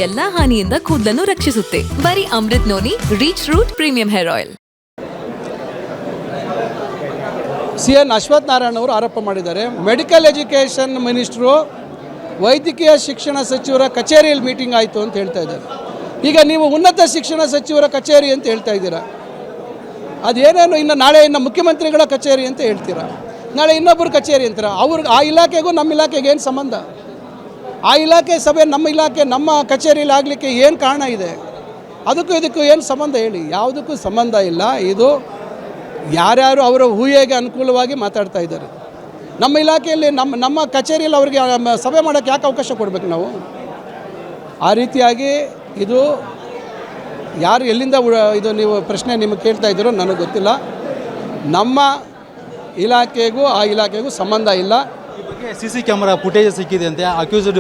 ಎಲ್ಲಾ ಹಾನಿಯಿಂದ ಕೂದಲನ್ನು ರಕ್ಷಿಸುತ್ತೆ. ಬರೀ Amrit noni reach root premium hair oil. CN Ashwath Narayan ಅವರು ಆರೋಪ ಮಾಡಿದ್ದಾರೆ. ಮೆಡಿಕಲ್ ಎಜುಕೇಷನ್ ಮಿನಿಸ್ಟ್ರು ವೈದ್ಯಕೀಯ ಶಿಕ್ಷಣ ಸಚಿವರ ಕಚೇರಿಯಲ್ಲಿ ಮೀಟಿಂಗ್ ಆಯಿತು ಅಂತ ಹೇಳ್ತಾ ಇದ್ದಾರೆ. ಈಗ ನೀವು ಉನ್ನತ ಶಿಕ್ಷಣ ಸಚಿವರ ಕಚೇರಿ ಅಂತ ಹೇಳ್ತಾ ಇದ್ದೀರಾ. ಅದೇನೇನು ನಾಳೆ ಮುಖ್ಯಮಂತ್ರಿಗಳ ಕಚೇರಿ ಅಂತ ಹೇಳ್ತೀರಾ, ನಾಳೆ ಇನ್ನೊಬ್ಬರು ಕಚೇರಿ ಅಂತೀರ. ಅವ್ರಿಗೆ ಆ ಇಲಾಖೆಗೂ ನಮ್ಮ ಇಲಾಖೆಗೆ ಏನು ಸಂಬಂಧ? ಆ ಇಲಾಖೆ ಸಭೆ ನಮ್ಮ ಇಲಾಖೆ ನಮ್ಮ ಕಚೇರಿಯಲ್ಲಿ ಆಗಲಿಕ್ಕೆ ಏನು ಕಾರಣ ಇದೆ? ಅದಕ್ಕೂ ಇದಕ್ಕೂ ಏನು ಸಂಬಂಧ ಹೇಳಿ? ಯಾವುದಕ್ಕೂ ಸಂಬಂಧ ಇಲ್ಲ. ಇದು ಯಾರ್ಯಾರು ಅವರ ಊಹೆಗೆ ಅನುಕೂಲವಾಗಿ ಮಾತಾಡ್ತಾ ಇದ್ದಾರೆ. ನಮ್ಮ ಇಲಾಖೆಯಲ್ಲಿ ನಮ್ಮ ಕಚೇರಿಯಲ್ಲಿ ಅವರಿಗೆ ಸಭೆ ಮಾಡೋಕ್ಕೆ ಯಾಕೆ ಅವಕಾಶ ಕೊಡಬೇಕು ನಾವು? ಆ ರೀತಿಯಾಗಿ ಇದು ಯಾರು ಎಲ್ಲಿಂದ ಇದು ನೀವು ಪ್ರಶ್ನೆ ನಿಮಗೆ ಕೇಳ್ತಾ ಇದ್ದೀರೋ ನನಗೆ ಗೊತ್ತಿಲ್ಲ. ನಮ್ಮ ಇಲಾಖೆಗೂ ಆ ಇಲಾಖೆಗೂ ಸಂಬಂಧ ಇಲ್ಲ. ಈ ಬಗ್ಗೆ CC ಕ್ಯಾಮರಾ ಫುಟೇಜ್ ಸಿಕ್ಕಿದೆ ಅಂತೆ. ಅಕ್ಯೂಸ್ಡ್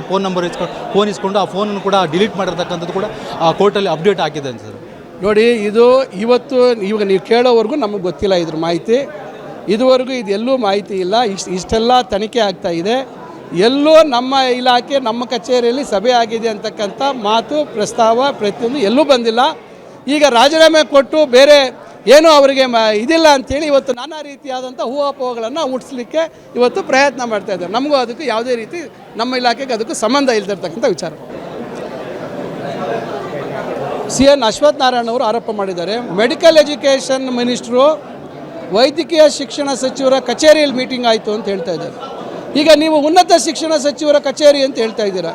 ಫೋನ್ ಇಸ್ಕೊಂಡು ಆ ಫೋನನ್ನು ಕೂಡ ಡಿಲೀಟ್ ಮಾಡಿರ್ತಕ್ಕಂಥದ್ದು ಕೂಡ ಕೋರ್ಟಲ್ಲಿ ಅಪ್ಡೇಟ್ ಆಗಿದೆ ಅಂತ ಸರ್. ನೋಡಿ, ಇದು ಇವಾಗ ನೀವು ಕೇಳೋವರೆಗೂ ನಮಗೆ ಗೊತ್ತಿಲ್ಲ ಇದ್ರ ಮಾಹಿತಿ. ಇದುವರೆಗೂ ಇದೆಲ್ಲೂ ಮಾಹಿತಿ ಇಲ್ಲ. ಇಷ್ಟೆಲ್ಲ ತನಿಖೆ ಆಗ್ತಾ ಇದೆ. ಎಲ್ಲೂ ನಮ್ಮ ಇಲಾಖೆ ನಮ್ಮ ಕಚೇರಿಯಲ್ಲಿ ಸಭೆ ಆಗಿದೆ ಅಂತಕ್ಕಂಥ ಮಾತು ಪ್ರಸ್ತಾವ ಪ್ರತಿಯೊಂದು ಎಲ್ಲೂ ಬಂದಿಲ್ಲ. ಈಗ ರಾಜೀನಾಮೆ ಕೊಟ್ಟು ಬೇರೆ ಏನೂ ಅವರಿಗೆ ಇದಿಲ್ಲ ಅಂಥೇಳಿ ಇವತ್ತು ನಾನಾ ರೀತಿಯಾದಂಥ ಊಹಾಪೋಹಗಳನ್ನು ಹುಟ್ಟಿಸ್ಲಿಕ್ಕೆ ಇವತ್ತು ಪ್ರಯತ್ನ ಮಾಡ್ತಾ ಇದ್ದಾರೆ. ನಮಗೂ ಅದಕ್ಕೂ ಯಾವುದೇ ರೀತಿ ನಮ್ಮ ಇಲಾಖೆಗೆ ಅದಕ್ಕೂ ಸಂಬಂಧ ಇಲ್ಲದಿರ್ತಕ್ಕಂಥ ವಿಚಾರ. CN ಅಶ್ವಥ್ ನಾರಾಯಣ್ ಅವರು ಆರೋಪ ಮಾಡಿದ್ದಾರೆ. ಮೆಡಿಕಲ್ ಎಜುಕೇಷನ್ ಮಿನಿಸ್ಟ್ರು ವೈದ್ಯಕೀಯ ಶಿಕ್ಷಣ ಸಚಿವರ ಕಚೇರಿಯಲ್ಲಿ ಮೀಟಿಂಗ್ ಆಯಿತು ಅಂತ ಹೇಳ್ತಾ ಇದ್ದಾರೆ. ಈಗ ನೀವು ಉನ್ನತ ಶಿಕ್ಷಣ ಸಚಿವರ ಕಚೇರಿ ಅಂತ ಹೇಳ್ತಾ ಇದ್ದೀರಾ.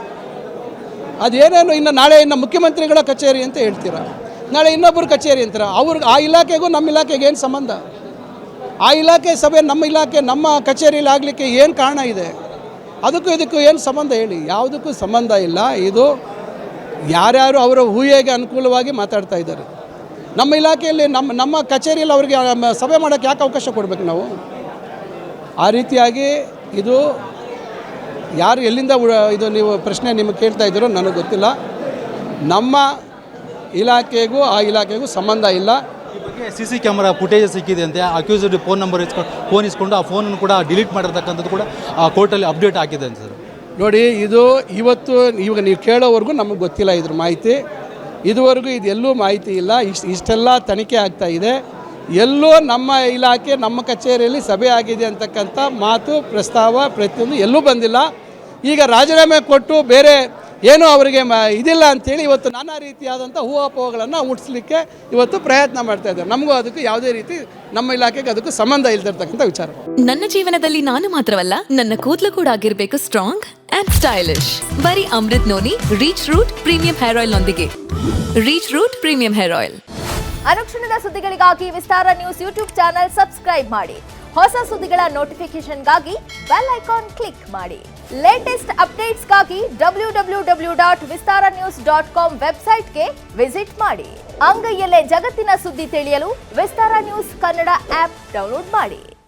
ಅದೇನೇನು ನಾಳೆ ಮುಖ್ಯಮಂತ್ರಿಗಳ ಕಚೇರಿ ಅಂತ ಹೇಳ್ತೀರಾ, ನಾಳೆ ಇನ್ನೊಬ್ಬರು ಕಚೇರಿ ಅಂತೀರ. ಅವ್ರಿಗೆ ಆ ಇಲಾಖೆಗೂ ನಮ್ಮ ಇಲಾಖೆಗೆ ಏನು ಸಂಬಂಧ? ಆ ಇಲಾಖೆ ಸಭೆ ನಮ್ಮ ಇಲಾಖೆ ನಮ್ಮ ಕಚೇರಿಯಲ್ಲಿ ಆಗಲಿಕ್ಕೆ ಏನು ಕಾರಣ ಇದೆ? ಅದಕ್ಕೂ ಇದಕ್ಕೂ ಏನು ಸಂಬಂಧ ಹೇಳಿ? ಯಾವುದಕ್ಕೂ ಸಂಬಂಧ ಇಲ್ಲ. ಇದು ಯಾರ್ಯಾರು ಅವರ ಊಹೆಗೆ ಅನುಕೂಲವಾಗಿ ಮಾತಾಡ್ತಾ ಇದ್ದಾರೆ. ನಮ್ಮ ಇಲಾಖೆಯಲ್ಲಿ ನಮ್ಮ ಕಚೇರಿಯಲ್ಲಿ ಅವರಿಗೆ ಸಭೆ ಮಾಡೋಕ್ಕೆ ಯಾಕೆ ಅವಕಾಶ ಕೊಡಬೇಕು ನಾವು? ಆ ರೀತಿಯಾಗಿ ಇದು ಯಾರು ಎಲ್ಲಿಂದ ಇದು ನೀವು ಪ್ರಶ್ನೆ ನಿಮಗೆ ಕೇಳ್ತಾ ಇದ್ದೀರೋ ನನಗೆ ಗೊತ್ತಿಲ್ಲ. ನಮ್ಮ ಇಲಾಖೆಗೂ ಆ ಇಲಾಖೆಗೂ ಸಂಬಂಧ ಇಲ್ಲ. ಈ ಬಗ್ಗೆ CC ಕ್ಯಾಮರಾ ಫುಟೇಜ್ ಸಿಕ್ಕಿದೆ ಅಂತೆ. ಅಕ್ಯೂಸ್ಡ್ ಫೋನ್ ಇಸ್ಕೊಂಡು ಆ ಫೋನನ್ನು ಕೂಡ ಡಿಲೀಟ್ ಮಾಡಿರ್ತಕ್ಕಂಥದ್ದು ಕೂಡ ಕೋರ್ಟಲ್ಲಿ ಅಪ್ಡೇಟ್ ಆಗಿದೆ ಅಂತ ಸರ್. ನೋಡಿ, ಇವಾಗ ನೀವು ಕೇಳೋವರೆಗೂ ನಮಗೆ ಗೊತ್ತಿಲ್ಲ ಇದ್ರ ಮಾಹಿತಿ. ಇದುವರೆಗೂ ಇದೆಲ್ಲೂ ಮಾಹಿತಿ ಇಲ್ಲ. ಇಷ್ಟೆಲ್ಲ ತನಿಖೆ ಆಗ್ತಾ ಇದೆ. ಎಲ್ಲೂ ನಮ್ಮ ಇಲಾಖೆ ನಮ್ಮ ಕಚೇರಿಯಲ್ಲಿ ಸಭೆ ಆಗಿದೆ ಅಂತಕ್ಕಂಥ ಮಾತು ಪ್ರಸ್ತಾವ ಪ್ರತಿಯೊಂದು ಎಲ್ಲೂ ಬಂದಿಲ್ಲ. ಈಗ ರಾಜೀನಾಮೆ ಕೊಟ್ಟು ಬೇರೆ ಏನೂ ಅವರಿಗೆ ಇದಿಲ್ಲ ಅಂಥೇಳಿ ಇವತ್ತು ನಾನಾ ರೀತಿಯಾದಂಥ ಊಹಾಪೋಹಗಳನ್ನು ಹುಟ್ಟಿಸ್ಲಿಕ್ಕೆ ಇವತ್ತು ಪ್ರಯತ್ನ ಮಾಡ್ತಾ ಇದ್ದಾರೆ. ನಮಗೂ ಅದಕ್ಕೂ ಯಾವುದೇ ರೀತಿ ನಮ್ಮ ಇಲಾಖೆಗೆ ಅದಕ್ಕೂ ಸಂಬಂಧ ಇಲ್ಲದಿರ್ತಕ್ಕಂಥ ವಿಚಾರ. ನನ್ನ ಜೀವನದಲ್ಲಿ ನಾನು ಮಾತ್ರವಲ್ಲ, ನನ್ನ ಕೂದಲು ಕೂಡ ಆಗಿರಬೇಕು ಸ್ಟ್ರಾಂಗ್ ಅಂಡ್ ಸ್ಟೈಲಿಶ್. ಬರೀ Amrit noni reach root premium hair oil ನೊಂದಿಗೆ. Reach root premium hair oil. ಅನುಕ್ಷಣದ ಸುದ್ದಿಗಳಿಗಾಗಿ Vistara news YouTube channel subscribe ಮಾಡಿ. ಹೊಸ ಸುದ್ದಿಗಳ ನೋಟಿಫಿಕೇಶನ್ಗಾಗಿ ಬೆಲ್ ಐಕಾನ್ ಕ್ಲಿಕ್ ಮಾಡಿ. ಲೇಟೆಸ್ಟ್ ಅಪ್ಡೇಟ್ಸ್ಗಾಗಿ www.vistaranews.com ವೆಬ್ಸೈಟ್ಗೆ ವಿಸಿಟ್ ಮಾಡಿ. ಅಂಗೈಯಲ್ಲೇ ಜಗತ್ತಿನ ಸುದ್ದಿ ತಿಳಿಯಲು Vistara news Kannada app download ಮಾಡಿ.